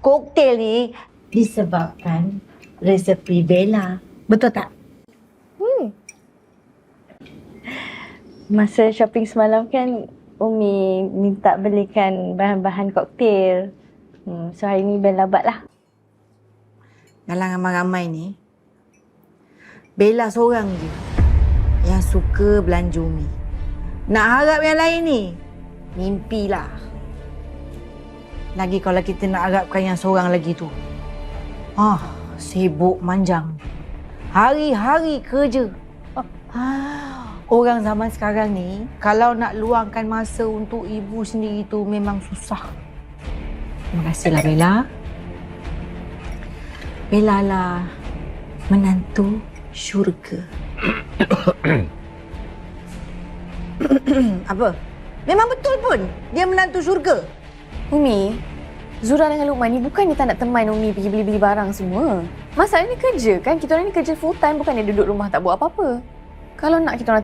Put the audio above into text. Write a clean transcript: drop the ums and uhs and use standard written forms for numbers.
koktel ni disebabkan resepi Bella. Betul tak? Masa shopping semalam kan Umi minta belikan bahan-bahan koktel. So hari ni Bella buat lah. Dalam ramai-ramai ni, Bella seorang je yang suka belanja Umi. Nak harap yang lain ni, mimpilah. Lagi kalau kita nak harapkan yang seorang lagi tu. Sibuk manjang. Hari-hari kerja. Orang zaman sekarang ni, kalau nak luangkan masa untuk ibu sendiri tu memang susah. Terima kasihlah Bella. Bella lah menantu syurga. Apa? Memang betul pun dia menantu syurga. Umi, Zura dengan Luqman ni bukannya tak nak teman Umi pergi beli-beli barang semua. Masalahnya kerja kan? Kita orang ni kerja full time, bukannya duduk rumah tak buat apa-apa. Kalau nak kita orang